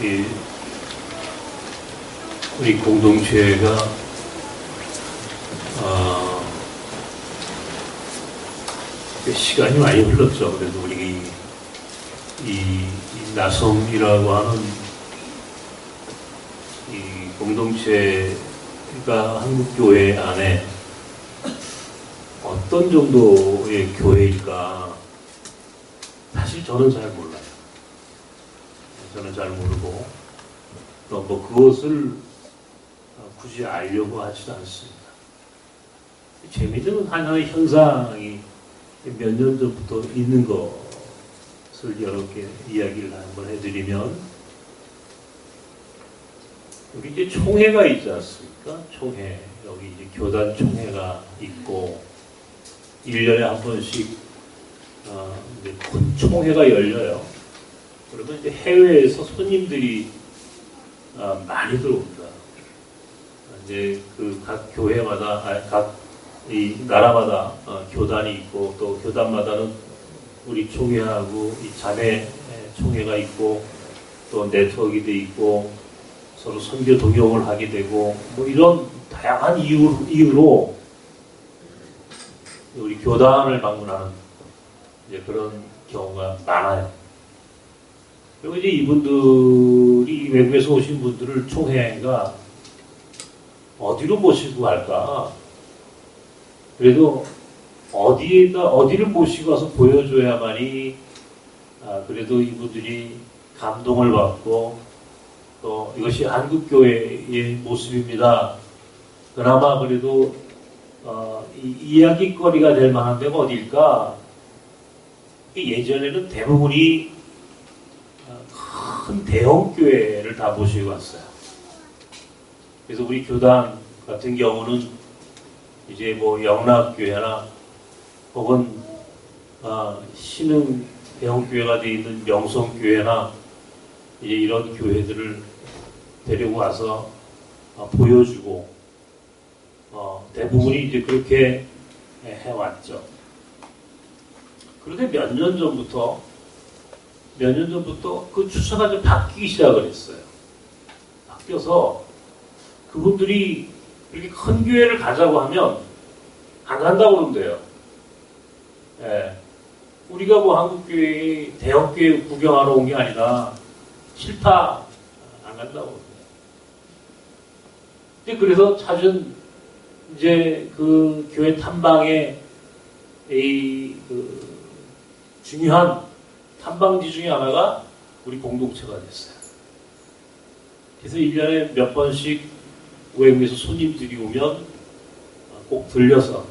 이 우리 공동체가 시간이 많이 흘렀죠. 그래도 우리 이 나섬이라고 하는 이 공동체가 한국 교회 안에 어떤 정도의 교회일까? 사실 저는 잘 몰라요. 저는 잘 모르고 또 뭐 그것을 굳이 알려고 하지도 않습니다. 재미있는 하나의 현상이 몇 년 전부터 있는 것을 여러 개 이야기를 한번 해드리면, 여기 이제 총회가 있지 않습니까? 총회. 여기 이제 교단 총회가 있고, 1년에 한 번씩, 이제 큰 총회가 열려요. 그러면 이제 해외에서 손님들이 많이 들어옵니다. 이제 그 각 교회마다, 각 이 나라마다 교단이 있고, 또 교단마다는 우리 총회하고 이 자매 총회가 있고, 또 네트워크도 있고, 서로 선교 동역을 하게 되고, 뭐 이런 다양한 이유로 우리 교단을 방문하는 이제 그런 경우가 많아요. 그리고 이제 이분들이 외국에서 오신 분들을 총회가 어디로 모시고 갈까? 그래도 어디를 모시고 와서 보여줘야만이 그래도 이분들이 감동을 받고, 또 이것이 한국교회의 모습입니다. 그나마 그래도 이야기거리가 될 만한 데가 어딜까? 예전에는 대부분이 큰 대형교회를 다 모시고 왔어요. 그래서 우리 교단 같은 경우는 이제 뭐 영락교회나 혹은 신흥 대형교회가 되어 있는 명성교회나 이제 이런 교회들을 데리고 와서 보여주고, 대부분이 이제 그렇게 해왔죠. 그런데 몇 년 전부터 그 추세가 좀 바뀌기 시작을 했어요. 바뀌어서 그분들이 이렇게 큰 교회를 가자고 하면 안 간다고 그러는데요. 예. 우리가 뭐 한국교회, 대형교회 구경하러 온 게 아니라 싫다, 안 간다고 그러는데. 그래서 찾은 이제 그 교회 탐방의 그 중요한 탐방지 중에 하나가 우리 공동체가 됐어요. 그래서 1년에 몇 번씩 외국에서 손님들이 오면 꼭 들려서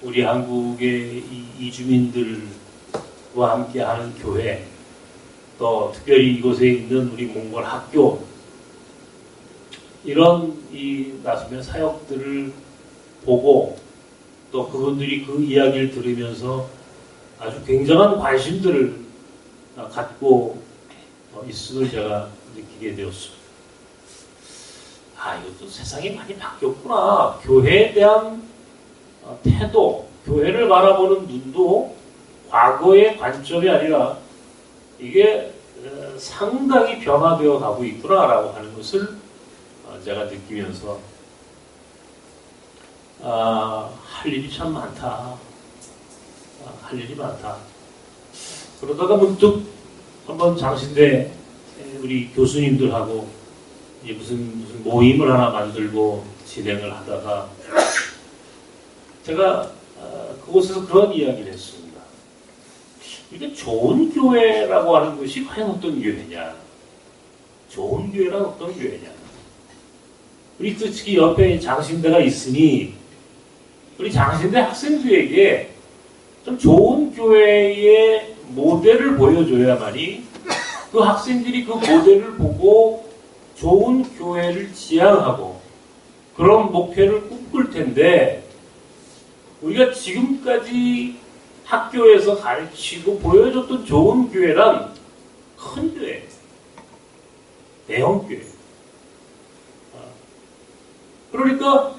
우리 한국의 이주민들과 함께 하는 교회, 또 특별히 이곳에 있는 우리 몽골 학교, 이런 이 나섬의 사역들을 보고, 또 그분들이 그 이야기를 들으면서 아주 굉장한 관심들을 갖고 있음을 제가 느끼게 되었습니다. 이것도 세상이 많이 바뀌었구나. 교회에 대한 태도, 교회를 바라보는 눈도 과거의 관점이 아니라 이게 상당히 변화되어 가고 있구나라고 하는 것을 제가 느끼면서 할 일이 참 많다. 할 일이 많다. 그러다가 문득 한번 장신대 우리 교수님들하고 무슨 모임을 하나 만들고 진행을 하다가 제가 그곳에서 그런 이야기를 했습니다. 이게 좋은 교회라고 하는 것이 과연 어떤 교회냐? 좋은 교회란 어떤 교회냐? 우리 특히 옆에 장신대가 있으니 우리 장신대 학생들에게 좀 좋은 교회의 모델을 보여줘야만이 그 학생들이 그 모델을 보고 좋은 교회를 지향하고 그런 목표를 꿈꿀 텐데, 우리가 지금까지 학교에서 가르치고 보여줬던 좋은 교회란 큰 교회, 대형 교회. 그러니까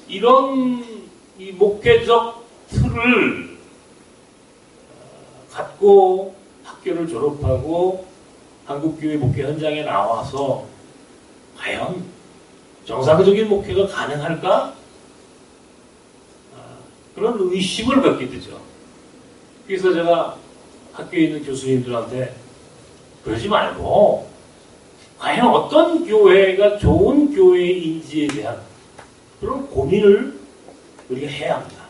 이런 이 목회적 틀을 갖고 학교를 졸업하고 한국교회 목회 현장에 나와서 과연 정상적인 목회가 가능할까? 그런 의심을 갖게 되죠. 그래서 제가 학교에 있는 교수님들한테 그러지 말고 과연 어떤 교회가 좋은 교회인지에 대한 그런 고민을 우리가 해야 합니다.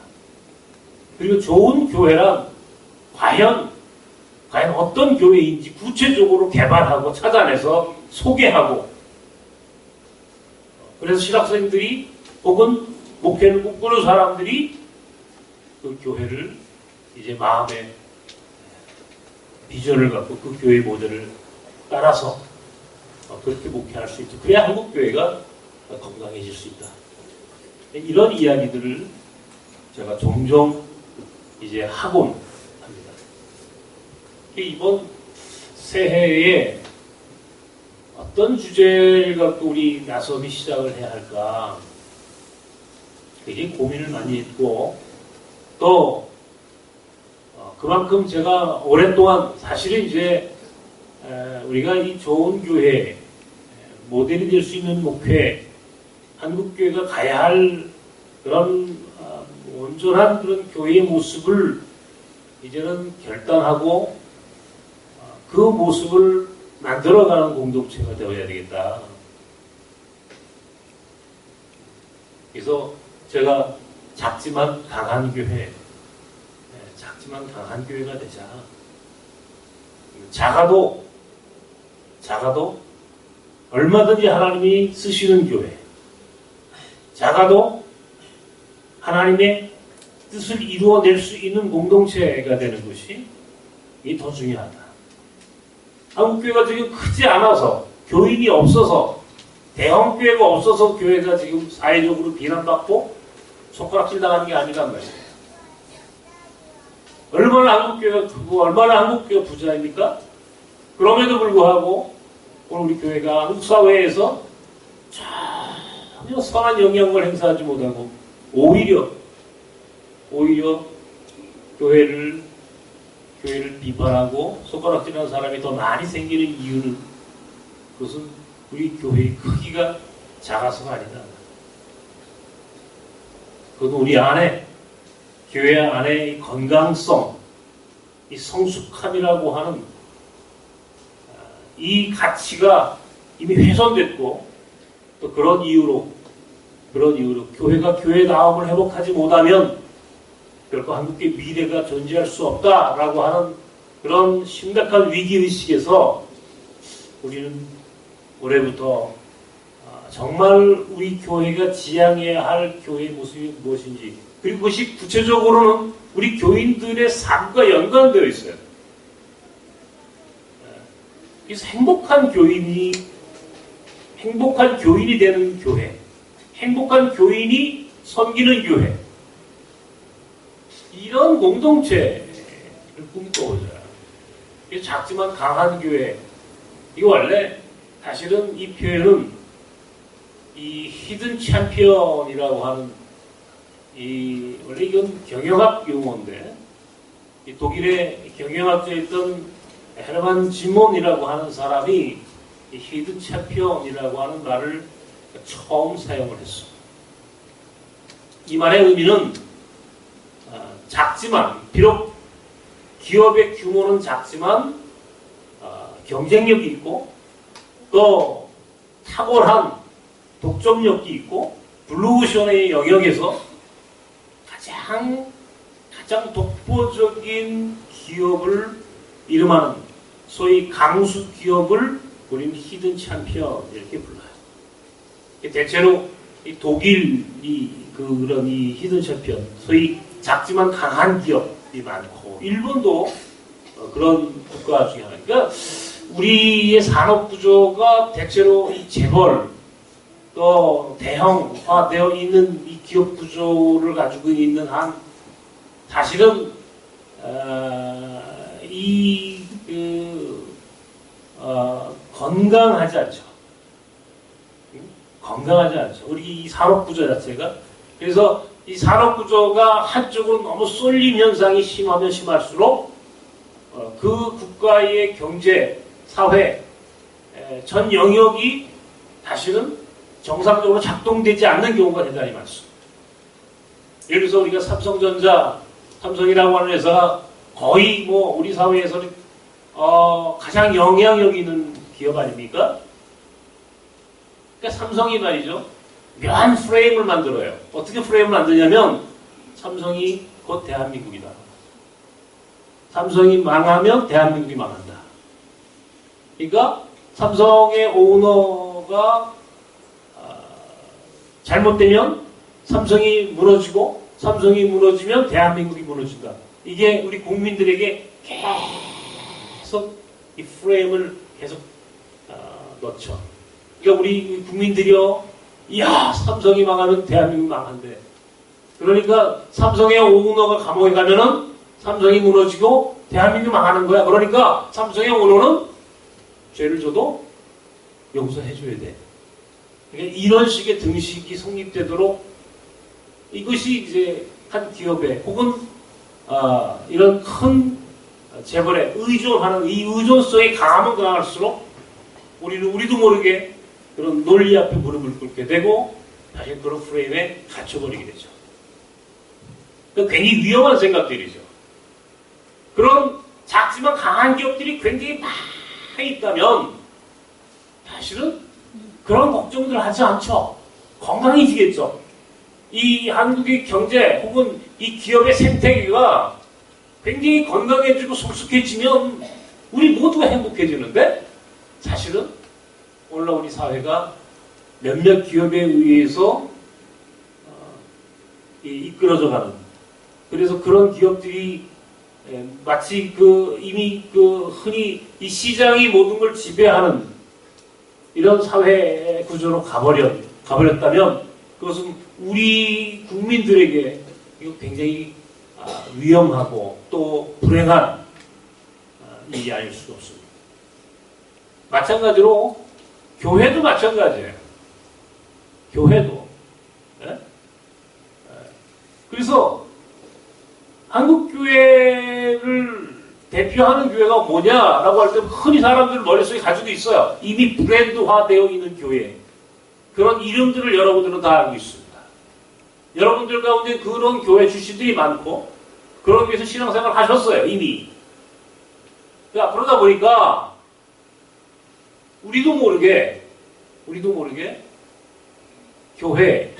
그리고 좋은 교회란 과연 어떤 교회인지 구체적으로 개발하고 찾아내서 소개하고, 그래서 신학생들이 혹은 목회를 꿈꾸는 사람들이 그 교회를 이제 마음에 비전을 갖고 그 교회 모델을 따라서 그렇게 목회할 수 있죠. 그래야 한국 교회가 건강해질 수 있다. 이런 이야기들을 제가 종종 이제 하곤 합니다. 이번 새해에 어떤 주제를 갖고 우리 나섬이 시작을 해야 할까 되게 고민을 많이 했고, 또 그만큼 제가 오랫동안 사실은 이제 우리가 이 좋은 교회, 모델이 될 수 있는 목회, 한국교회가 가야 할 그런 온전한 그런 교회의 모습을 이제는 결단하고 그 모습을 만들어가는 공동체가 되어야 되겠다. 그래서 제가 작지만 강한 교회, 작지만 강한 교회가 되자. 작아도 얼마든지 하나님이 쓰시는 교회, 작아도 하나님의 뜻을 이루어낼 수 있는 공동체가 되는 것이 이게 더 중요하다. 한국교회가 지금 크지 않아서, 교인이 없어서, 대형교회가 없어서 교회가 지금 사회적으로 비난받고 손가락질 당하는 게 아니란 말이에요. 얼마나 한국교회가 크고 얼마나 한국교회가 부자입니까? 그럼에도 불구하고 오늘 우리 교회가 한국 사회에서 전혀 선한 영향을 행사하지 못하고 오히려 교회를 비판하고 손가락질하는 사람이 더 많이 생기는 이유는, 그것은 우리 교회의 크기가 작아서가 아니다. 그것은 우리 안에, 교회 안에 건강성, 이 성숙함이라고 하는 이 가치가 이미 훼손됐고, 또 그런 이유로 교회가 교회다움을 회복하지 못하면 결코 한국의 미래가 존재할 수 없다라고 하는 그런 심각한 위기의식에서 우리는 올해부터 정말 우리 교회가 지향해야 할 교회의 모습이 무엇인지, 그리고 그것이 구체적으로는 우리 교인들의 삶과 연관되어 있어요. 그래서 행복한 교인이 되는 교회, 행복한 교인이 섬기는 교회, 이런 공동체를 꿈꿔보자. 작지만 강한 교회, 이거 원래 사실은 이 표현은 이 히든 챔피언이라고 하는 원래 이건 경영학 용어인데, 이 독일의 경영학자였던 헤르만 지몬이라고 하는 사람이 이 히든 챔피언이라고 하는 말을 처음 사용을 했어. 이 말의 의미는 작지만, 비록 기업의 규모는 작지만 경쟁력이 있고, 또 탁월한 독점력이 있고, 블루오션의 영역에서 가장 독보적인 기업을 이름하는 소위 강수 기업을 우리는 히든 챔피언 이렇게 불러요. 대체로 이 독일이 그런 이 히든 챔피언, 소위 작지만 강한 기업이 많고, 일본도 그런 국가 중에 하나. 그러니까 우리의 산업 구조가 대체로 이 재벌, 또 대형화되어 있는 이 기업 구조를 가지고 있는 한, 사실은 건강하지 않죠. 건강하지 않죠. 우리 이 산업 구조 자체가. 그래서 이 산업 구조가 한쪽으로 너무 쏠림 현상이 심하면 심할수록 그 국가의 경제, 사회, 전 영역이 사실은 정상적으로 작동되지 않는 경우가 대단히 많습니다. 예를 들어서 우리가 삼성이라고 하는 회사가 거의 뭐 우리 사회에서는 가장 영향력 있는 기업 아닙니까? 그러니까 삼성이 말이죠. 묘한 프레임을 만들어요. 어떻게 프레임을 만드냐면 삼성이 곧 대한민국이다. 삼성이 망하면 대한민국이 망한다. 그러니까 삼성의 오너가 잘못되면 삼성이 무너지고 삼성이 무너지면 대한민국이 무너진다. 이게 우리 국민들에게 계속 이 프레임을 계속 넣죠. 그러니까 우리 국민들이요, 이야 삼성이 망하면 대한민국 망한대. 그러니까 삼성의 오너가 감옥에 가면은 삼성이 무너지고 대한민국이 망하는 거야. 그러니까 삼성의 오너는 죄를 져도 용서해줘야 돼. 그러니까 이런 식의 등식이 성립되도록 이것이 이제 한 기업에 혹은 이런 큰 재벌에 의존하는 이 의존성이 강하면 강할수록 우리도 모르게 그런 논리 앞에 무릎을 꿇게 되고 사실 그런 프레임에 갇혀버리게 되죠. 그러니까 굉장히 위험한 생각들이죠. 그런 작지만 강한 기업들이 굉장히 많이 있다면 사실은 그런 걱정들을 하지 않죠. 건강해지겠죠. 이 한국의 경제 혹은 이 기업의 생태계가 굉장히 건강해지고 성숙해지면 우리 모두가 행복해지는데 사실은 오늘날 우리 사회가 몇몇 기업에 의해서 이끌어져 가는, 그래서 그런 기업들이 마치 이미 흔히 이 시장이 모든 걸 지배하는 이런 사회 구조로 가버렸다면 그것은 우리 국민들에게 이거 굉장히 위험하고 또 불행한 일이 아닐 수가 없습니다. 마찬가지로 교회도 마찬가지예요. 교회도. 네? 그래서 한국 교회를 대표하는 교회가 뭐냐라고 할 때 흔히 사람들 머릿속에 가지고 있어요. 이미 브랜드화되어 있는 교회. 그런 이름들을 여러분들은 다 알고 있습니다. 여러분들 가운데 그런 교회 출신들이 많고 그런 교회에서 신앙생활을 하셨어요. 이미. 그러다 보니까 우리도 모르게 교회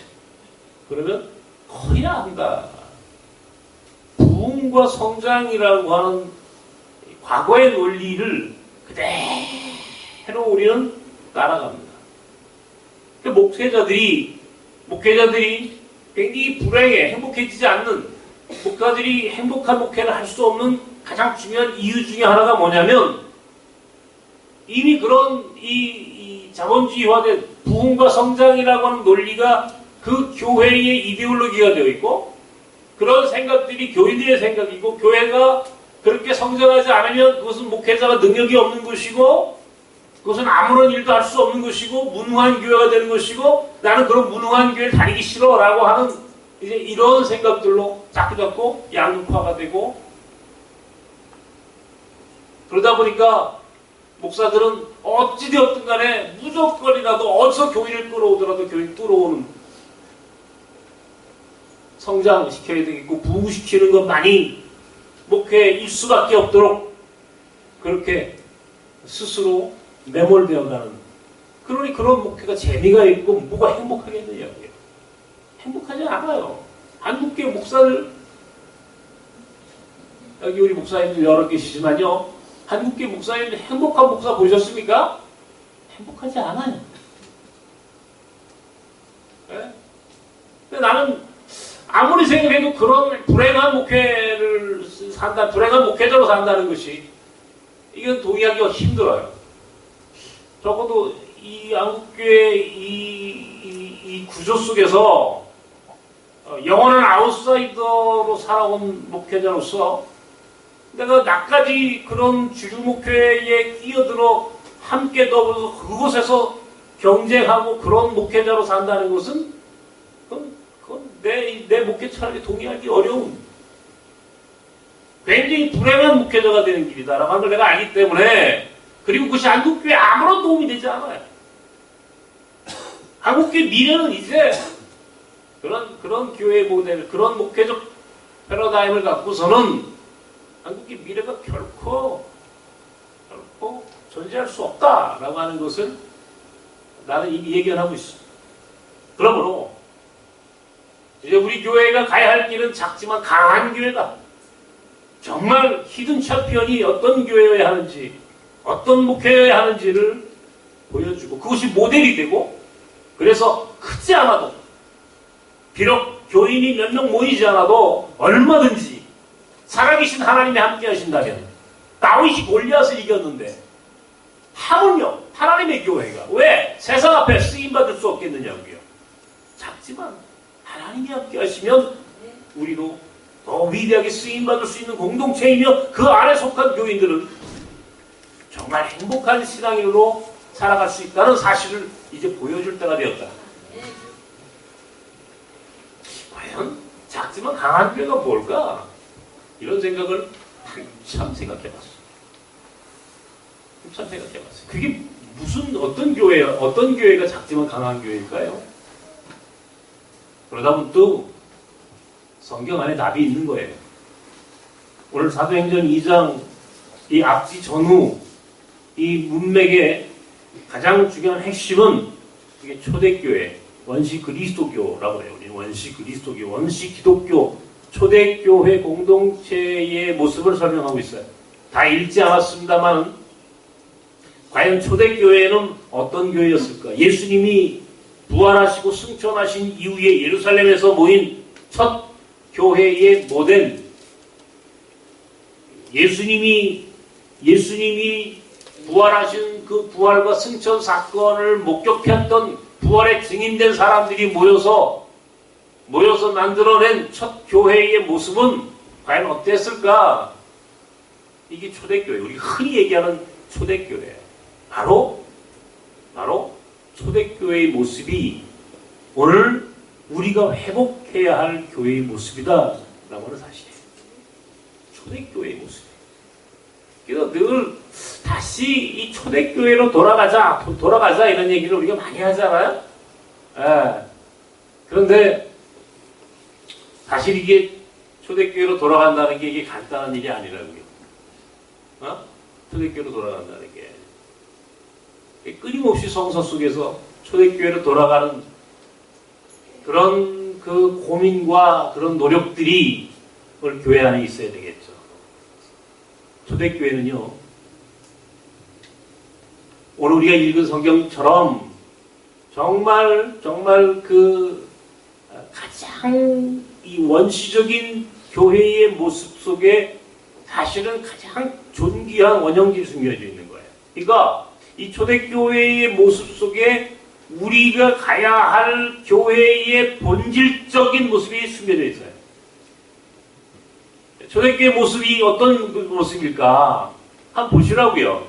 그러면 커야 한다. 부흥과 성장이라고 하는 과거의 논리를 그대로 우리는 따라갑니다. 목회자들이 굉장히 불행해 행복해지지 않는 목사들이 행복한 목회를 할 수 없는 가장 중요한 이유 중에 하나가 뭐냐면 이미 그런 이 자본주의화된 부흥과 성장이라고 하는 논리가 그 교회의 이데올로기가 되어 있고 그런 생각들이 교인들의 생각이고 교회가 그렇게 성장하지 않으면 그것은 목회자가 능력이 없는 것이고 그것은 아무런 일도 할 수 없는 것이고 무능한 교회가 되는 것이고 나는 그런 무능한 교회를 다니기 싫어라고 하는 이제 이런 생각들로 자꾸자꾸 양극화가 되고 그러다 보니까 목사들은 어찌되었든 간에 무조건이라도 어디서 교인을 끌어오더라도 교인 끌어오는 성장시켜야 되겠고 부흥시키는 것만이 목회일 수밖에 없도록 그렇게 스스로 매몰되어가는 그러니 그런 목회가 재미가 있고 뭐가 행복하겠느냐고요. 행복하지 않아요. 한국계 목사들 여기 우리 목사님들 여러 계시지만요. 한국계 목사님들 행복한 목사 보셨습니까? 행복하지 않아요. 네? 근데 나는 아무리 생각해도 그런 불행한 목회를 산다, 불행한 목회자로 산다는 것이 이건 동의하기가 힘들어요. 적어도 이 한국교회 이 구조 속에서 영원한 아웃사이더로 살아온 목회자로서 내가 나까지 그런 주류 목회에 끼어들어 함께 더불어서 그곳에서 경쟁하고 그런 목회자로 산다는 것은 그건 내 목회 철학에 동의하기 어려운 굉장히 불행한 목회자가 되는 길이다라고 하는 걸 내가 알기 때문에 그리고 그것이 한국교회에 아무런 도움이 되지 않아요. 한국교회 미래는 이제 그런 교회 모델, 그런 목회적 패러다임을 갖고서는 한국의 미래가 결코 존재할 수 없다라고 하는 것을 나는 이미 예견하고 있어. 그러므로 이제 우리 교회가 가야 할 길은 작지만 강한 교회다. 정말 히든 챔피언이 어떤 교회여야 하는지, 어떤 목회여야 하는지를 보여주고 그것이 모델이 되고, 그래서 크지 않아도, 비록 교인이 몇 명 모이지 않아도 얼마든지 살아계신 하나님이 함께 하신다면, 다윗이 골리앗을 이겼는데 하물며 하나님의 교회가 왜 세상 앞에 쓰임받을 수 없겠느냐고요. 작지만 하나님이 함께 하시면 우리도 더 위대하게 쓰임받을 수 있는 공동체이며, 그 안에 속한 교인들은 정말 행복한 신앙인으로 살아갈 수 있다는 사실을 이제 보여줄 때가 되었다. 과연 작지만 강한 교회가 뭘까? 이런 생각을 참 생각해봤어. 그게 무슨 어떤 교회가 작지만 강한 교회일까요? 그러다 보면 또 성경 안에 답이 있는 거예요. 오늘 사도행전 2장 이 앞뒤 전후 이 문맥의 가장 중요한 핵심은 이게 초대교회, 원시 그리스도교라고 해요. 우리는 원시 그리스도교, 원시 기독교, 초대교회 공동체의 모습을 설명하고 있어요. 다 읽지 않았습니다만, 과연 초대교회는 어떤 교회였을까? 예수님이 부활하시고 승천하신 이후에 예루살렘에서 모인 첫 교회의 모델, 예수님이 부활하신 그 부활과 승천 사건을 목격했던 부활에 증인된 사람들이 모여서 만들어낸 첫 교회의 모습은 과연 어땠을까? 이게 초대교회, 우리 흔히 얘기하는 초대교회. 바로 초대교회의 모습이 오늘 우리가 회복해야 할 교회의 모습이다라고 하는 사실이에요. 초대교회의 모습. 그래서 늘 다시 이 초대교회로 돌아가자 이런 얘기를 우리가 많이 하잖아요. 그런데 사실 이게 초대교회로 돌아간다는 게 이게 간단한 일이 아니라고요. 초대교회로 돌아간다는 게 끊임없이 성서 속에서 초대교회로 돌아가는 그런 그 고민과 그런 노력들이 오늘 교회 안에 있어야 되겠죠. 초대교회는요, 오늘 우리가 읽은 성경처럼 정말 그 가장 이 원시적인 교회의 모습 속에 사실은 가장 존귀한 원형질이 숨겨져 있는 거예요. 그러니까 이 초대교회의 모습 속에 우리가 가야 할 교회의 본질적인 모습이 숨겨져 있어요. 초대교회 모습이 어떤 모습일까? 한번 보시라고요.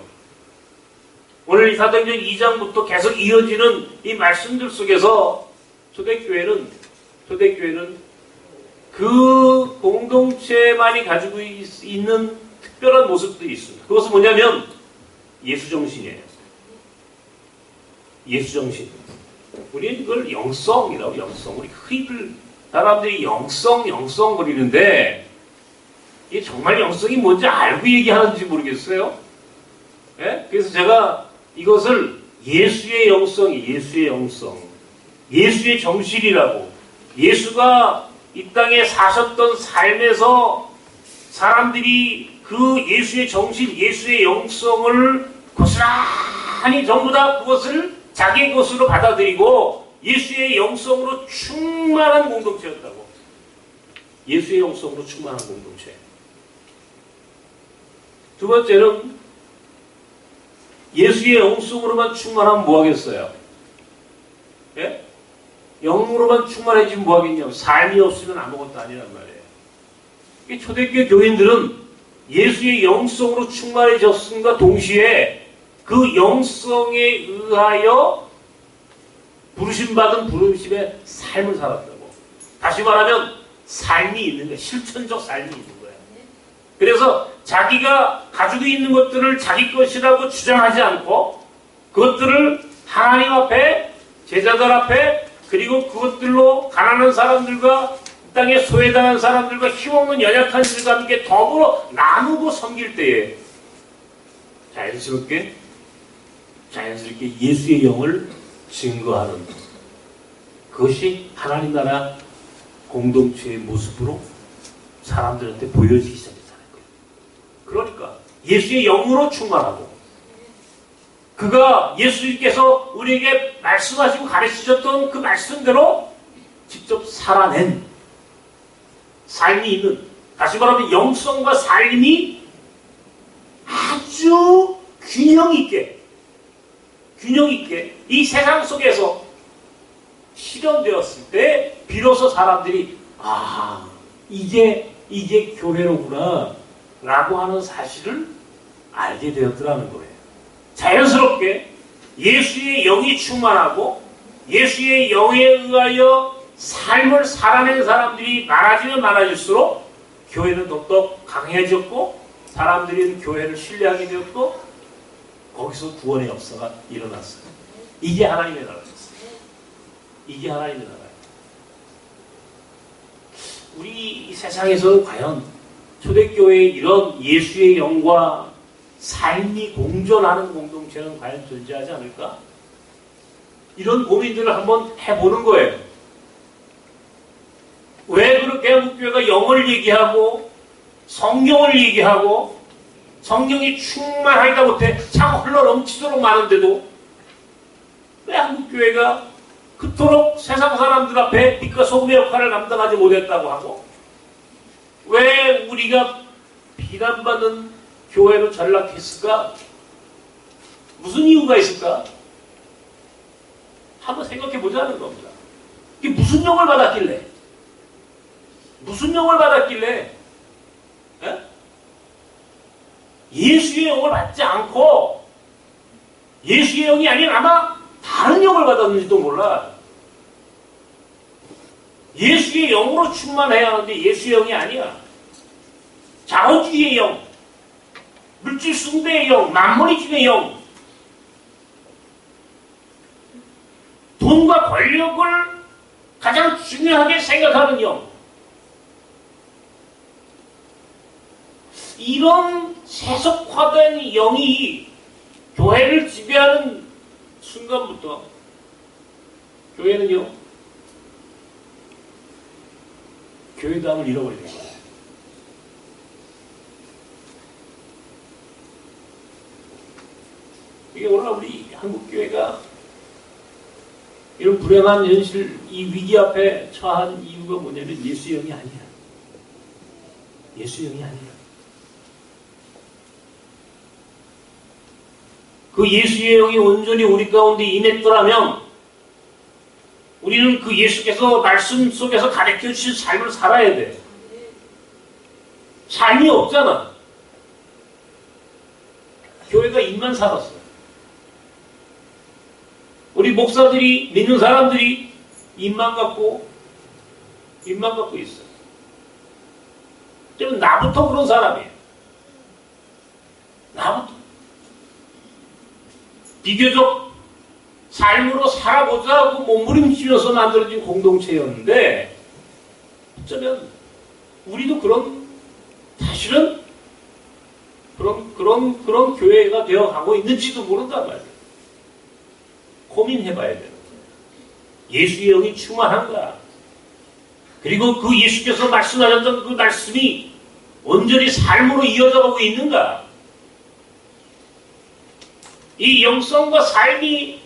오늘 이 사도행전 2장부터 계속 이어지는 이 말씀들 속에서 초대교회는 그 공동체만이 가지고 있는 특별한 모습들이 있습니다. 그것은 뭐냐면 예수정신이에요. 예수정신. 우리는 그걸 영성이라고, 영성. 우리 흔히들 사람들이 영성 거리는데 이게 정말 영성이 뭔지 알고 얘기하는지 모르겠어요. 예? 그래서 제가 이것을 예수의 영성, 예수의 정신이라고, 예수가 이 땅에 사셨던 삶에서 사람들이 그 예수의 정신, 예수의 영성을 고스란히 전부 다 그것을 자기 것으로 받아들이고 예수의 영성으로 충만한 공동체였다고. 예수의 영성으로 충만한 공동체. 두 번째는 예수의 영성으로만 충만하면 뭐하겠어요? 예? 영으로만 충만해지면 뭐하겠냐고. 삶이 없으면 아무것도 아니란 말이에요. 초대교회 교인들은 예수의 영성으로 충만해졌음과 동시에 그 영성에 의하여 부르심받은 부르심의 삶을 살았다고. 다시 말하면 삶이 있는 거예요. 실천적 삶이 있는 거예요. 그래서 자기가 가지고 있는 것들을 자기 것이라고 주장하지 않고 그것들을 하나님 앞에, 제자들 앞에, 그리고 그것들로 가난한 사람들과 땅에 소외당한 사람들과 힘없는 연약한 이들과 함께 더불어 나누고 섬길 때에 자연스럽게 예수의 영을 증거하는, 그것이 하나님 나라 공동체의 모습으로 사람들한테 보여지기 시작했다는 거예요. 그러니까 예수의 영으로 충만하고, 그가 예수님께서 우리에게 말씀하시고 가르치셨던 그 말씀대로 직접 살아낸 삶이 있는, 다시 말하면 영성과 삶이 아주 균형 있게 이 세상 속에서 실현되었을 때 비로소 사람들이 이게 교회로구나 라고 하는 사실을 알게 되었더라는 거예요. 자연스럽게 예수의 영이 충만하고 예수의 영에 의하여 삶을 살아낸 사람들이 많아지면 많아질수록 교회는 더욱 강해졌고 사람들이 교회를 신뢰하게 되었고 거기서 구원의 역사가 일어났어요. 이게 하나님의 나라였어요. 이게 하나님의 나라예요. 우리 세상에서 과연 초대교회의 이런 예수의 영과 삶이 공존하는 공동체는 과연 존재하지 않을까? 이런 고민들을 한번 해보는 거예요. 왜 그렇게 한국교회가 영어를 얘기하고 성경을 얘기하고 성경이 충만하다 못해 참 흘러 넘치도록 많은데도 왜 한국교회가 그토록 세상 사람들 앞에 빛과 소금의 역할을 감당하지 못했다고 하고, 왜 우리가 비난받는 교회로 전락했을까? 무슨 이유가 있을까? 한번 생각해 보자는 겁니다. 이게 무슨 영을 받았길래? 무슨 영을 받았길래? 에? 예수의 영을 받지 않고 예수의 영이 아닌 아마 다른 영을 받았는지도 몰라. 예수의 영으로 충만해야 하는데 예수의 영이 아니야. 자본주의의 영, 물질 숭배의 영, 만모니즘의 영, 돈과 권력을 가장 중요하게 생각하는 영, 이런 세속화된 영이 교회를 지배하는 순간부터 교회는요, 교회감을 잃어버리는 거예요. 이게 오늘 우리 한국교회가 이런 불행한 현실, 이 위기 앞에 처한 이유가 뭐냐면 예수의 영이 아니야. 예수의 영이 아니야. 그 예수의 영이 온전히 우리 가운데 임했더라면 우리는 그 예수께서 말씀 속에서 가르쳐 주신 삶을 살아야 돼. 삶이 없잖아. 교회가 입만 살았어. 우리 목사들이, 믿는 사람들이 입만 갖고 있어. 지금 나부터 그런 사람이에요. 나부터. 비교적 삶으로 살아보자고 몸부림치면서 만들어진 공동체였는데, 어쩌면 우리도 사실은 그런 교회가 되어가고 있는지도 모른단 말이에요. 고민해봐야 되는 거예요. 예수의 영이 충만한가? 그리고 그 예수께서 말씀하셨던 그 말씀이 온전히 삶으로 이어져가고 있는가? 이 영성과 삶이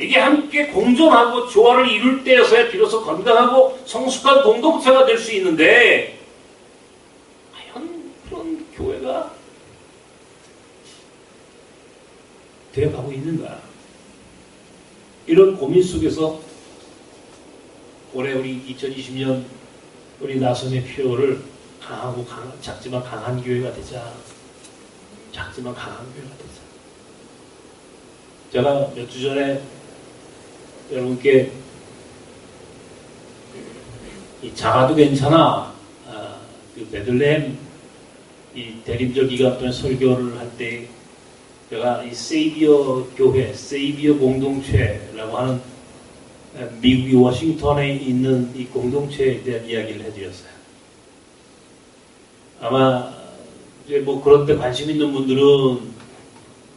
이게 함께 공존하고 조화를 이룰 때여서야 비로소 건강하고 성숙한 공동체가 될 수 있는데, 과연 그런 교회가 되어가고 있는가? 이런 고민 속에서 올해 우리 2020년 우리 나선의 필요를 작지만 강한 교회가 되자. 작지만 강한 교회가 되자. 제가 몇 주 전에 여러분께 이 작아도 괜찮아, 그 베들레헴 이 대림절 기간 동안 설교를 할 때 제가 이 세이비어 교회, 세이비어 공동체라고 하는 미국의 워싱턴에 있는 이 공동체에 대한 이야기를 해드렸어요. 아마 이제 뭐 그런 데 관심 있는 분들은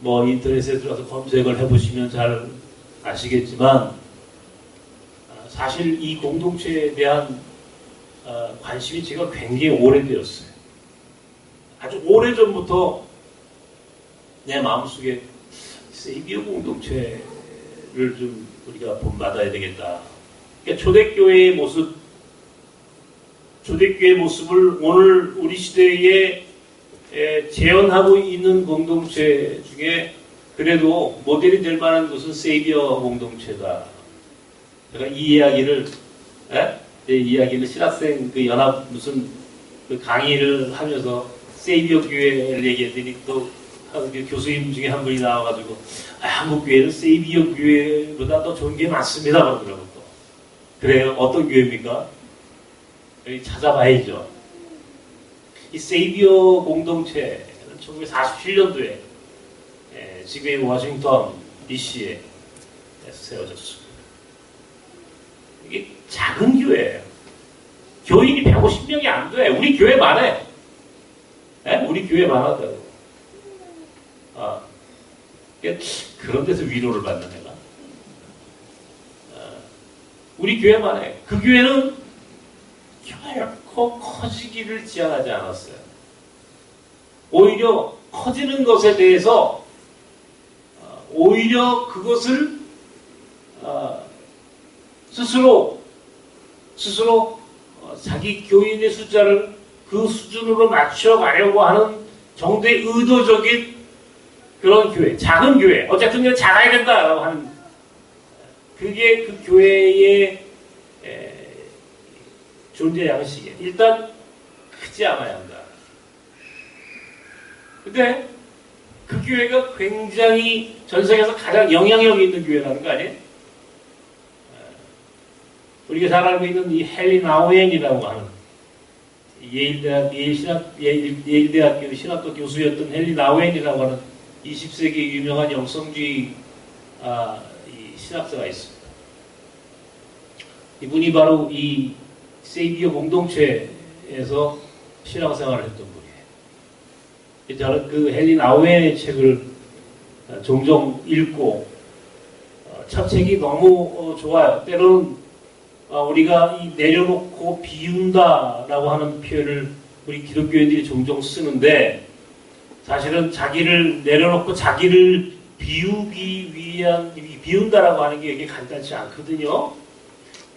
뭐 인터넷에 들어가서 검색을 해보시면 잘 아시겠지만 사실 이 공동체에 대한 관심이 제가 굉장히 오래되었어요. 아주 오래전부터 내 마음속에 세이비어 공동체를 좀 우리가 본받아야 되겠다. 그러니까 초대교회의 모습을 오늘 우리 시대에 재현하고 있는 공동체 중에 그래도 모델이 될 만한 것은 세이비어 공동체다. 제가 이 이야기를 신학생 그 연합 무슨 그 강의를 하면서 세이비어 교회를 얘기했더니 또 교수님 중에 한 분이 나와가지고 한국 교회는 세이비어 교회보다 더 좋은 게 많습니다 그러더라고요. 또. 그래요? 어떤 교회입니까? 여기 찾아봐야죠. 이 세이비어 공동체는 1947년도에 지금의 워싱턴 DC에 세워졌습니다. 이게 작은 교회예요. 교인이 150명이 안 돼. 우리 교회 많아. 우리 교회 많았다고. 그런 데서 위로를 받는 애가. 우리 교회만 해. 그 교회는 결코 커지기를 지향하지 않았어요. 오히려 커지는 것에 대해서 오히려 그것을 스스로 자기 교인의 숫자를 그 수준으로 맞춰가려고 하는 정도의 의도적인 그런 교회, 작은 교회, 어쨌든 그냥 작아야 된다라고 하는 그게 그 교회의 존재 양식이에요. 일단 크지 않아야 한다. 근데 그 교회가 굉장히 전 세계에서 가장 영향력 있는 교회라는 거 아니에요? 우리가 잘 알고 있는 이 헨리 나우엔이라고 하는 예일대학교 신학도 교수였던 헨리 나우엔이라고 하는 20세기 유명한 영성주의 이 신학자가 있습니다. 이분이 바로 이 세이비어 공동체에서 신앙생활을 했던 분이에요. 저는 그 헨리 나우엔의 책을 종종 읽고 첫 책이 너무 좋아요. 때로는 우리가 이 내려놓고 비운다라고 하는 표현을 우리 기독교인들이 종종 쓰는데 사실은 자기를 내려놓고 자기를 비우기 위한 비운다라고 하는 게 이게 간단치 않거든요.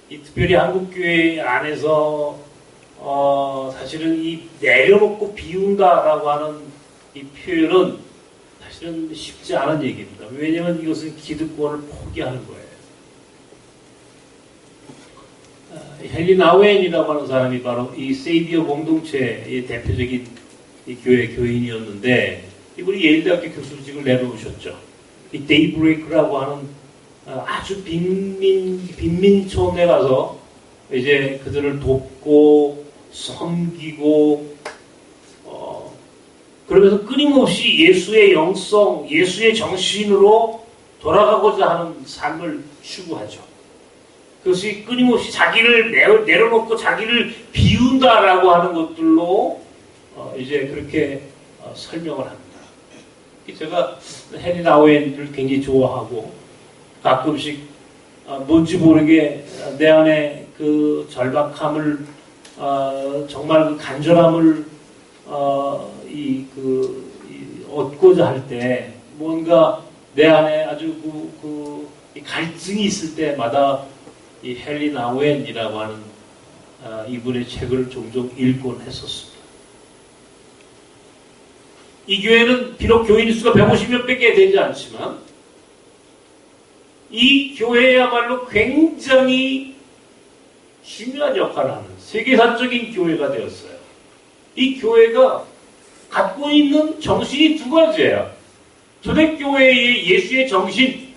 이 특별히 한국교회 안에서 사실은 이 내려놓고 비운다라고 하는 이 표현은 사실은 쉽지 않은 얘기입니다. 왜냐하면 이것은 기득권을 포기하는 거예요. 헨리 나우엔이라고 하는 사람이 바로 이 세이비어 공동체의 대표적인 이 교회 교인이었는데 이분이 예일대학교 교수직을 내려오셨죠. 이 데이브레이크라고 하는 아주 빈민촌에 가서 이제 그들을 돕고 섬기고 그러면서 끊임없이 예수의 영성, 예수의 정신으로 돌아가고자 하는 삶을 추구하죠. 그것이 끊임없이 자기를 내려놓고 자기를 비운다라고 하는 것들로 이제 그렇게 설명을 합니다. 제가 헨리 나우엔을 굉장히 좋아하고 가끔씩 뭔지 모르게 내 안에 그 절박함을 정말 그 간절함을 얻고자 할 때 뭔가 내 안에 아주 이 갈증이 있을 때마다 이 헨리 나우엔이라고 하는 이분의 책을 종종 읽곤 했었습니다. 이 교회는 비록 교인 수가 150명 밖에 되지 않지만 이 교회야말로 굉장히 중요한 역할을 하는 세계사적인 교회가 되었어요. 이 교회가 갖고 있는 정신이 두 가지예요. 초대교회의 예수의 정신,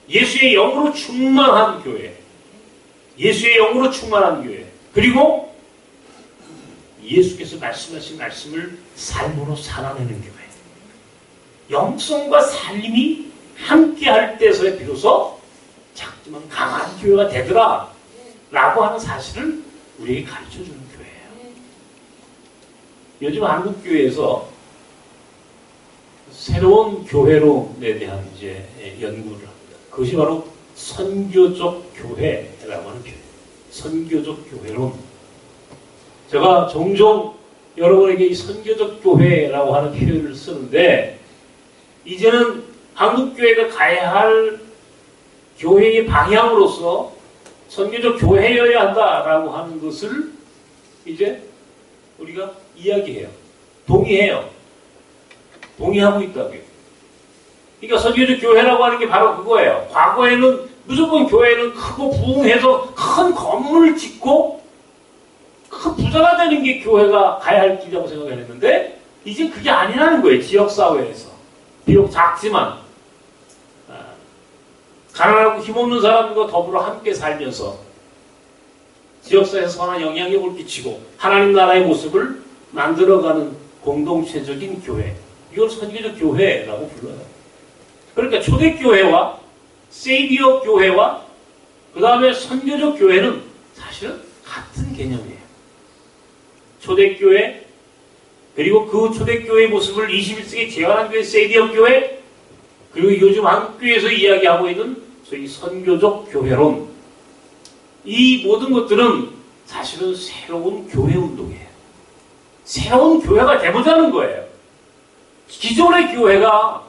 예수의 영으로 충만한 교회, 예수의 영으로 충만한 교회, 그리고 예수께서 말씀하신 말씀을 삶으로 살아내는 교회. 영성과 삶이 함께할 때서야 비로소 작지만 강한 교회가 되더라 라고 하는 사실을 우리에게 가르쳐주는 교회예요. 요즘 한국교회에서 새로운 교회론에 대한 이제 연구를 합니다. 그것이 바로 선교적 교회라고 하는 교회. 선교적 교회론. 제가 종종 여러분에게 이 선교적 교회라고 하는 표현을 쓰는데, 이제는 한국교회가 가야 할 교회의 방향으로서 선교적 교회여야 한다라고 하는 것을 이제 우리가 이야기해요. 동의해요. 동의하고 있다고요. 그러니까 선교적 교회라고 하는 게 바로 그거예요. 과거에는 무조건 교회는 크고 부흥해서 큰 건물을 짓고 큰 부자가 되는 게 교회가 가야 할 길이라고 생각했는데, 이제 그게 아니라는 거예요. 지역사회에서. 비록 작지만 가난하고 힘없는 사람들과 더불어 함께 살면서 지역사회에서 선한 영향력을 끼치고 하나님 나라의 모습을 만들어가는 공동체적인 교회. 이걸 선교적 교회라고 불러요. 그러니까 초대교회와 세이비어 교회와 그 다음에 선교적 교회는 사실은 같은 개념이에요. 초대교회, 그리고 그 초대교회의 모습을 21세기 재현한 교회 세이비어 교회, 그리고 요즘 한국교회에서 이야기하고 있는 소위 선교적 교회론. 이 모든 것들은 사실은 새로운 교회 운동이에요. 새로운 교회가 되보자는 거예요. 기존의 교회가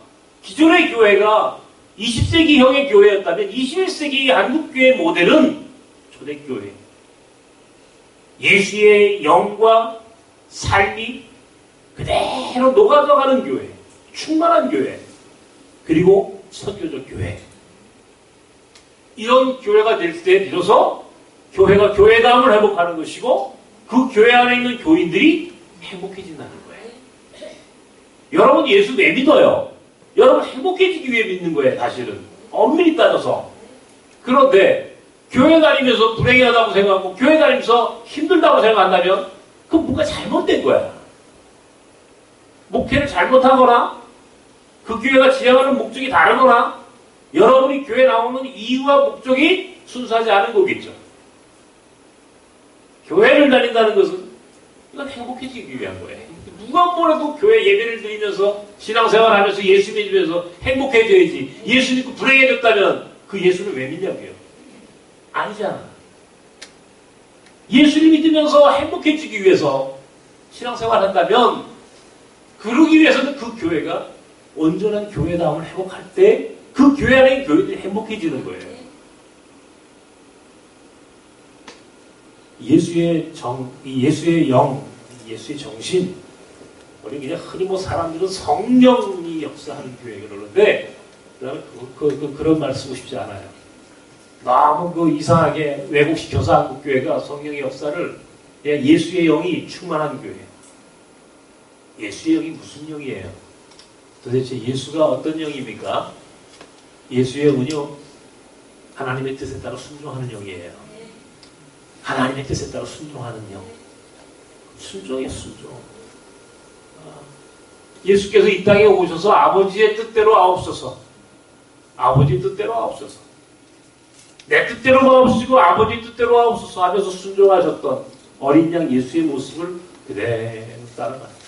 20세기형의 교회였다면 21세기 한국교회 모델은 초대교회. 예수의 영과 삶이 그대로 녹아들어가는 교회, 충만한 교회, 그리고 선교적 교회. 이런 교회가 될 때 비로소 교회가 교회다움을 회복하는 것이고, 그 교회 안에 있는 교인들이 행복해진다는 거예요. 여러분 예수 왜 믿어요? 여러분 행복해지기 위해 믿는 거예요. 사실은 엄밀히 따져서. 그런데 교회 다니면서 불행하다고 생각하고 교회 다니면서 힘들다고 생각한다면 그건 뭔가 잘못된 거야. 목회를 잘못하거나 그 교회가 지향하는 목적이 다르거나 여러분이 교회 나오는 이유와 목적이 순수하지 않은 거겠죠. 교회를 다닌다는 것은 이건 행복해지기 위한 거예요. 누가 뭐래도 교회 예배를 드리면서 신앙생활 하면서 예수 믿으면서 행복해져야지. 예수 믿고 불행해졌다면 그 예수를 왜 믿냐고요? 아니잖아. 예수를 믿으면서 행복해지기 위해서 신앙생활 한다면, 그러기 위해서는 그 교회가 온전한 교회다움을 회복할 때 그 교회 안에 있는 교회들이 행복해지는 거예요. 예수의 영, 예수의 정신, 우리 그냥 흔히 사람들은 성령이 역사하는 교회 그러는데, 그런 말 쓰고 싶지 않아요. 너무 이상하게 왜곡시켜서 한국 교회가 성령의 역사를 그냥 예수의 영이 충만한 교회. 예수의 영이 무슨 영이에요? 도대체 예수가 어떤 영입니까? 예수의 영은요, 하나님의 뜻에 따라 순종하는 영이에요. 하나님의 뜻에 따라 순종하는 영. 순종이에요, 순종. 예수께서 이 땅에 오셔서 아버지의 뜻대로 아옵소서. 아버지의 뜻대로 아옵소서. 내 뜻대로 아옵시고 아버지의 뜻대로 아옵소서 하면서 순종하셨던 어린 양 예수의 모습을 그대로 따라가는.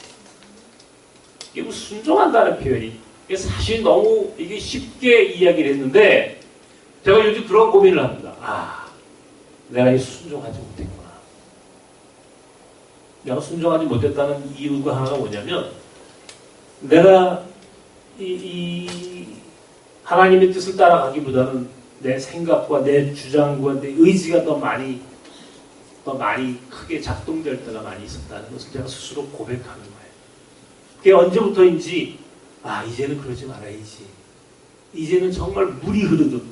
이게 순종한다는 표현이 사실 너무 이게 쉽게 이야기를 했는데, 제가 요즘 그런 고민을 합니다. 내가 이 순종하지 못했구나. 내가 순종하지 못했다는 이유가 하나가 뭐냐면, 내가 이 하나님의 뜻을 따라가기보다는 내 생각과 내 주장과 내 의지가 더 많이 크게 작동될 때가 많이 있었다는 것을 제가 스스로 고백하는 거예요. 그게 언제부터인지, 이제는 그러지 말아야지. 이제는 정말 물이 흐르듯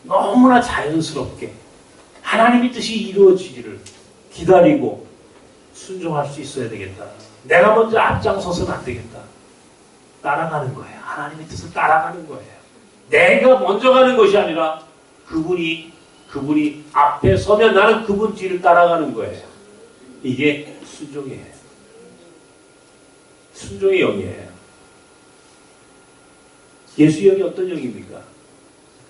너무나 자연스럽게 하나님의 뜻이 이루어지기를 기다리고 순종할 수 있어야 되겠다. 내가 먼저 앞장서서는 안 되겠다. 따라가는 거예요. 하나님의 뜻을 따라가는 거예요. 내가 먼저 가는 것이 아니라 그분이 앞에 서면 나는 그분 뒤를 따라가는 거예요. 이게 순종이에요. 순종의 영이에요. 예수의 영이 어떤 영입니까?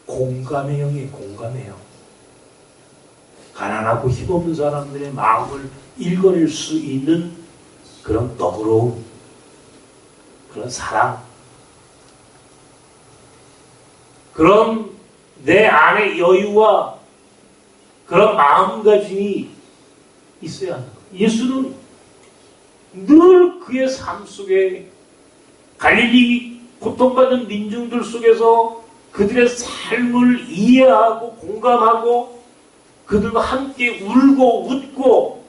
공감의 영이에요. 공감의 영. 가난하고 힘없는 사람들의 마음을 읽어낼 수 있는 그런 너그러움, 그런 사랑, 그런 내 안에 여유와 그런 마음가짐이 있어야 하는 거예요. 예수는 늘 그의 삶 속에 갈릴리 고통받는 민중들 속에서 그들의 삶을 이해하고 공감하고 그들과 함께 울고 웃고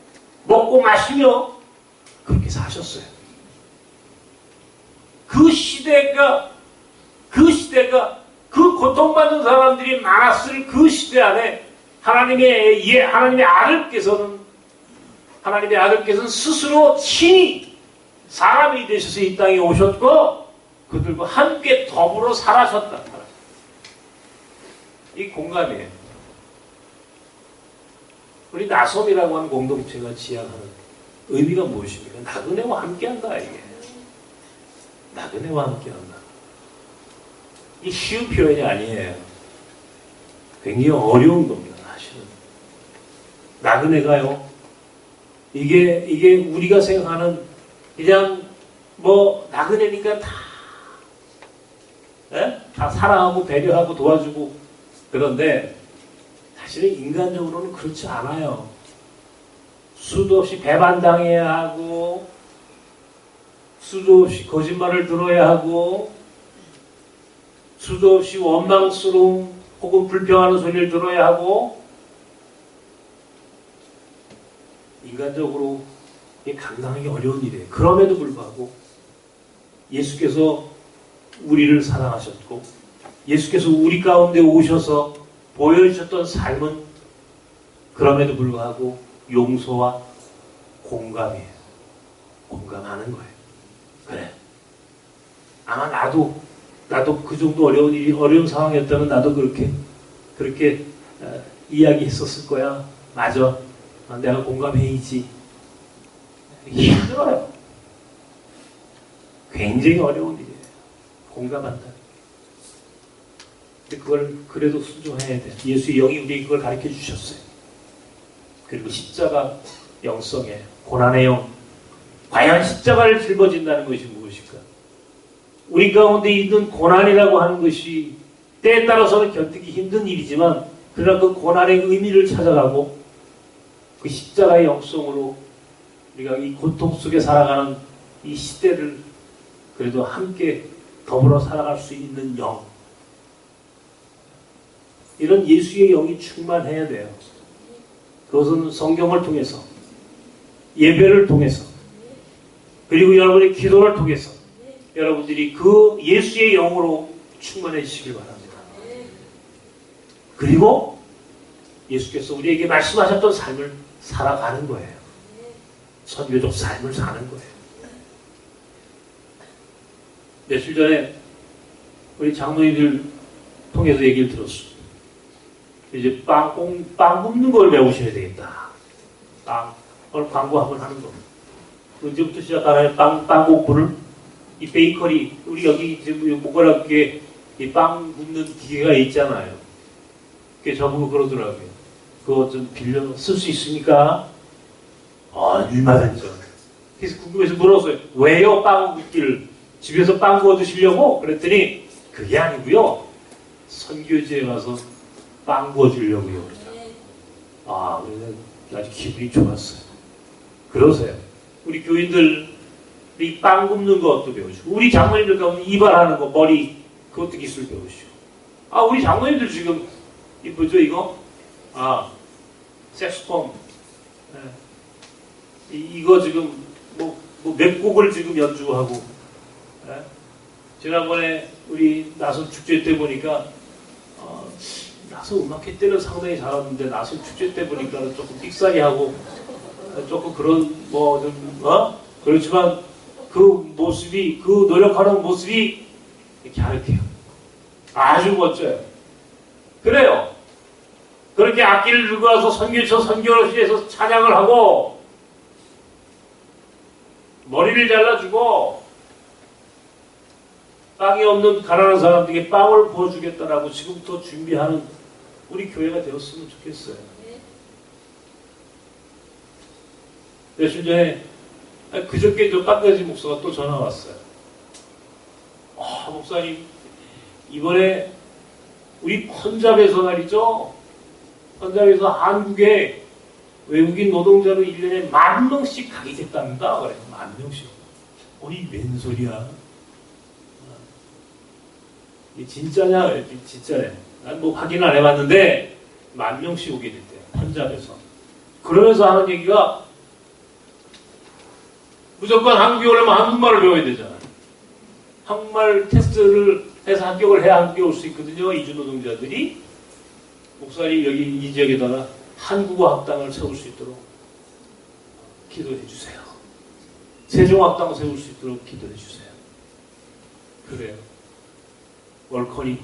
먹고 마시며 그렇게 사셨어요. 그 시대가 그 고통받는 사람들이 많았을 그 시대 안에 하나님의 아들께서는 스스로 친히 사람이 되셔서 이 땅에 오셨고 그들과 함께 더불어 살아셨다. 이 공감이에요. 우리 나섬이라고 하는 공동체가 지향하는 의미가 무엇입니까? 나그네와 함께한다 이게. 나그네와 함께한다. 이 쉬운 표현이 아니에요. 굉장히 어려운 겁니다. 사실은. 나그네가요. 이게 우리가 생각하는 그냥 뭐 나그네니까 다 사랑하고 배려하고 도와주고 그런데 사실은 인간적으로는 그렇지 않아요. 수도 없이 배반당해야 하고 수도 없이 거짓말을 들어야 하고 수도 없이 원망스러움 혹은 불평하는 소리를 들어야 하고 인간적으로 이게 감당하기 어려운 일이에요. 그럼에도 불구하고 예수께서 우리를 사랑하셨고 예수께서 우리 가운데 오셔서 보여주셨던 삶은 그럼에도 불구하고 용서와 공감이에요. 공감하는 거예요. 그래. 아마 나도 그 정도 어려운 상황이었다면 나도 그렇게 이야기했었을 거야. 맞아. 내가 공감해야지. 힘들어요. 굉장히 어려운 일이에요. 공감한다. 근데 그걸 그래도 순종해야 돼. 예수의 영이 우리에게 그걸 가르쳐 주셨어요. 그리고 십자가 영성의 고난의 영. 과연 십자가를 짊어진다는 것이 무엇일까? 우리 가운데 있는 고난이라고 하는 것이 때에 따라서는 견디기 힘든 일이지만 그러나 그 고난의 의미를 찾아가고 그 십자가의 영성으로 우리가 이 고통 속에 살아가는 이 시대를 그래도 함께 더불어 살아갈 수 있는 영. 이런 예수의 영이 충만해야 돼요. 그것은 성경을 통해서, 예배를 통해서, 그리고 여러분의 기도를 통해서 여러분들이 그 예수의 영으로 충만해지시길 바랍니다. 그리고 예수께서 우리에게 말씀하셨던 삶을 살아가는 거예요. 선교적 삶을 사는 거예요. 며칠 전에 우리 장로님들 통해서 얘기를 들었습니다. 이제 빵 굽는 걸 배우셔야 되겠다. 오늘 광고 한번 하는 거. 언제부터 시작하나요? 빵 공부를? 이 베이커리, 우리 여기 지금 목가락에 이 빵 굽는 기계가 있잖아요. 그게 저보고 그러더라고요. 그거 좀 빌려 쓸 수 있습니까? 얼마든지. 그래서 궁금해서 물었어요. 왜요? 빵 굽기를? 집에서 빵 구워 드시려고? 그랬더니 그게 아니고요. 선교지에 와서 빵 구워주려고요. 그래서 아주 기분이 좋았어요. 그러세요. 우리 교인들이 빵 굽는 것도 배우시고, 우리 장모님들 가운데 이발하는 거, 머리, 그것도 기술 배우시고. 우리 장모님들 지금, 뭐죠, 이거? 색소폰. 이거 지금, 몇 곡을 지금 연주하고, 지난번에 우리 나선 축제 때 보니까, 나선 음악회 때는 상당히 잘하는데 나선 축제 때 보니까 조금 삑사리 하고 조금 그런 그렇지만 그 모습이 그 노력하는 모습이 이렇게 아늑해요. 아주 멋져요. 그래요. 그렇게 악기를 들고 와서 선교실에서 찬양을 하고 머리를 잘라주고 빵이 없는 가난한 사람들에게 빵을 부어주겠다라고 지금부터 준비하는 우리 교회가 되었으면 좋겠어요. 며칠 전에 그저께 저 깜가지 목사가 또 전화 왔어요. 목사님 이번에 우리 펀잡에서 말이죠. 펀잡에서 한국에 외국인 노동자로 1년에 10,000명씩 가게 됐답니다. 그래 10,000명씩. 아니 웬 소리야? 이게 진짜냐? 진짜래. 난 뭐 확인 안 해봤는데 10,000명씩 오게 됐대요. 펀잡에서. 그러면서 하는 얘기가 무조건 한국에 오려면 한국말을 배워야 되잖아요. 한국말 테스트를 해서 합격을 해야 한국에 올 수 있거든요. 이주 노동자들이. 목사님 여기 이 지역에다가 한국어 학당을 세울 수 있도록 기도해 주세요. 세종학당 세울 수 있도록 기도해 주세요. 그래요. 월커니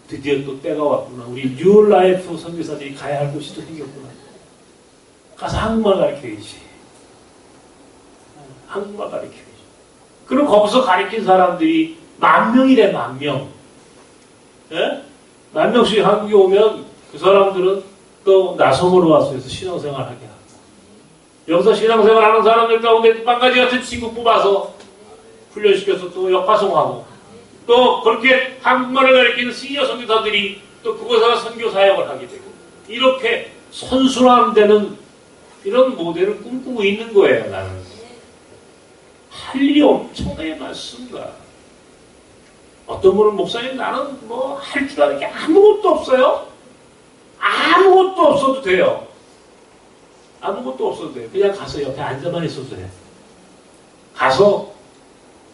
드디어 또 때가 왔구나. 우리 뉴라이프 선교사들이 가야 할 곳이 또 생겼구나. 가서 한국말 가르쳐야지. 한국말 가르쳐야지. 그럼 거기서 가르친 사람들이 10,000명이래 10,000명. 예? 10,000명씩 한국에 오면 그 사람들은 또 나섬으로 와서 해서 신앙생활 하게 하고 여기서 신앙생활 하는 사람들 가운데 빵가지 같은 친구 뽑아서 훈련시켜서 또 역파송하고 또 그렇게 한국말을 가르치는 시니어 선교사들이 또 그곳에서 선교 사역을 하게 되고 이렇게 선순환되는 이런 모델을 꿈꾸고 있는 거예요. 나는 할 일이 엄청나게 많습니다. 어떤 분은 목사님 나는 뭐 할 줄 아는 게 아무것도 없어요. 아무것도 없어도 돼요. 아무것도 없어도 돼요. 그냥 가서 옆에 앉아만 있어도 돼요. 가서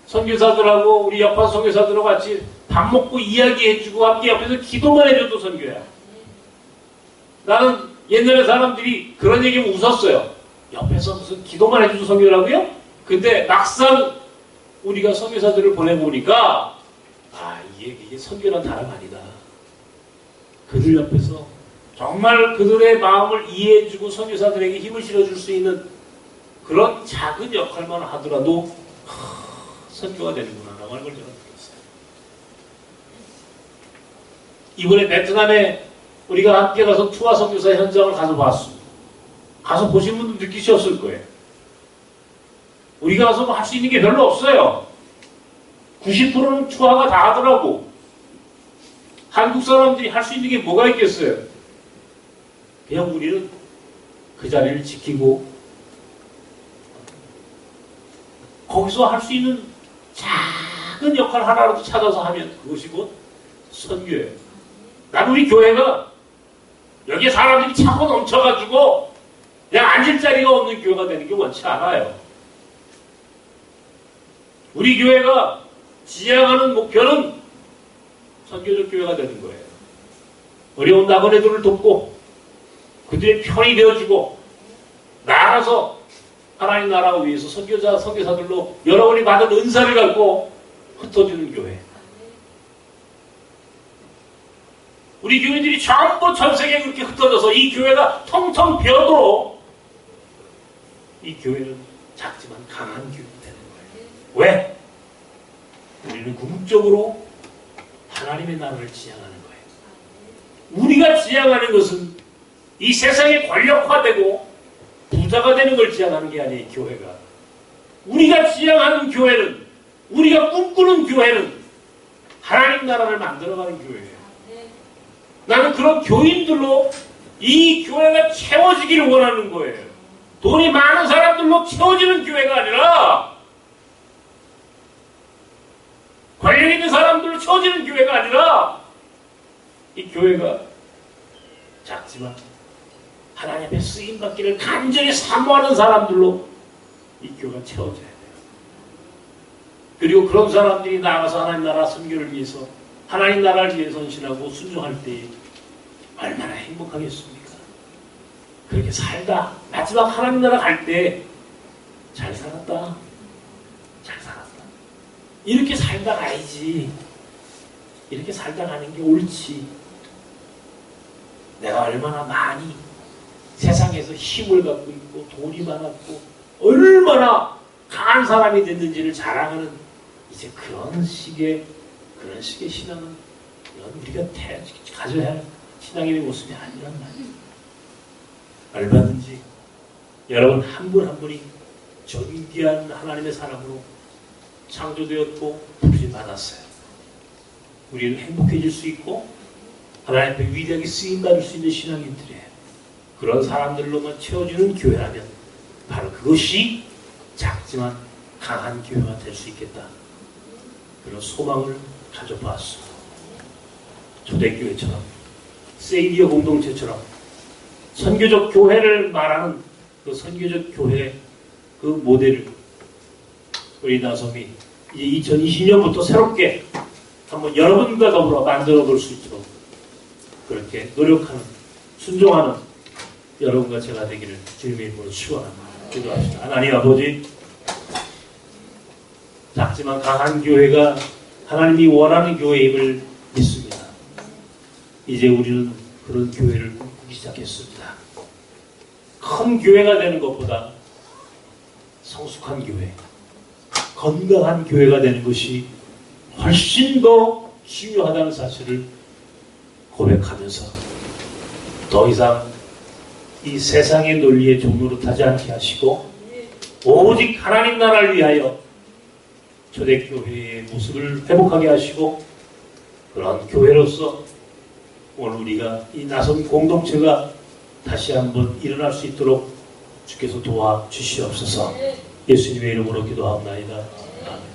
선교사들하고 우리 옆반 선교사들하고 같이 밥 먹고 이야기해주고 함께 옆에서 기도만 해줘도 선교야. 나는 옛날에 사람들이 그런 얘기하면 웃었어요. 옆에서 무슨 기도만 해줘도 선교라고요? 근데 막상 우리가 선교사들을 보내보니까 이게 선교란 다름 아니다. 그들 옆에서 정말 그들의 마음을 이해해주고 선교사들에게 힘을 실어줄 수 있는 그런 작은 역할만 하더라도 선교가 되는구나 라고 하는 걸 제가 느꼈어요. 이번에 베트남에 우리가 함께 가서 투아 선교사 현장을 가서 봤습니다. 가서 보신 분들 느끼셨을 거예요. 우리가 가서 뭐 할 수 있는 게 별로 없어요. 90%는 투아가 다 하더라고. 한국 사람들이 할 수 있는 게 뭐가 있겠어요? 그냥 우리는 그 자리를 지키고 거기서 할 수 있는 작은 역할 하나라도 찾아서 하면 그것이 곧 선교예요. 난 우리 교회가 여기에 사람들이 차고 넘쳐가지고 그냥 앉을 자리가 없는 교회가 되는 게 원치 않아요. 우리 교회가 지향하는 목표는 선교적 교회가 되는 거예요. 어려운 나그네들을 돕고 그들의 편이 되어주고 나아가서 하나님 나라를 위해서 선교자, 선교사들로 여러분이 받은 은사를 갖고 흩어지는 교회. 우리 교인들이 전부 전 세계에 그렇게 흩어져서 이 교회가 텅텅 비어도 이 교회는 작지만 강한 교회가 되는 거예요. 왜? 우리는 궁극적으로 하나님의 나라를 지향하는 거예요. 우리가 지향하는 것은 이 세상에 권력화되고 부자가 되는 걸 지향하는 게 아니에요. 교회가. 우리가 지향하는 교회는 우리가 꿈꾸는 교회는 하나님 나라를 만들어가는 교회예요. 나는 그런 교인들로 이 교회가 채워지기를 원하는 거예요. 돈이 많은 사람들로 채워지는 교회가 아니라 권력 있는 사람들로 채워지는 교회가 아니라 이 교회가 작지만 하나님 앞에 쓰임받기를 간절히 사모하는 사람들로 이 교회가 채워져야 돼요. 그리고 그런 사람들이 나가서 하나님 나라 선교를 위해서 하나님 나라를 위해 선신하고 순종할 때 얼마나 행복하겠습니까? 그렇게 살다 마지막 하나님 나라 갈 때 잘 살았다. 잘 살았다. 이렇게 살다 가야지. 이렇게 살다 가는 게 옳지. 내가 얼마나 많이 세상에서 힘을 갖고 있고 돈이 많았고 얼마나 강한 사람이 됐는지를 자랑하는 이제 그런 식의 신앙은 이건 우리가 가져야 할 신앙의 모습이 아니란 말이에요. 얼마든지 여러분 한 분 한 분이 존귀한 하나님의 사람으로 창조되었고 부르심 받았어요. 우리는 행복해질 수 있고 하나님 앞에 위대하게 쓰임받을 수 있는 신앙인들이에요. 그런 사람들로만 채워주는 교회라면 바로 그것이 작지만 강한 교회가 될 수 있겠다. 그런 소망을 가져보았습니다. 초대교회처럼 세이비어 공동체처럼 선교적 교회를 말하는 그 선교적 교회의 그 모델을 우리 나섬이 이제 2020년부터 새롭게 한번 여러분과 더불어 만들어 볼 수 있도록 그렇게 노력하는 순종하는 여러분과 제가 되기를 주님의 이름으로 축원합니다. 기도합시다. 하나님 아버지, 작지만 강한 교회가 하나님이 원하는 교회임을 믿습니다. 이제 우리는 그런 교회를 꿈꾸기 시작했습니다. 큰 교회가 되는 것보다 성숙한 교회, 건강한 교회가 되는 것이 훨씬 더 중요하다는 사실을 고백하면서 더 이상 이 세상의 논리에 종로로 타지 않게 하시고 오직 하나님 나라를 위하여 초대교회의 모습을 회복하게 하시고 그런 교회로서 오늘 우리가 이 나선 공동체가 다시 한번 일어날 수 있도록 주께서 도와주시옵소서. 예수님의 이름으로 기도하옵나이다. 아멘.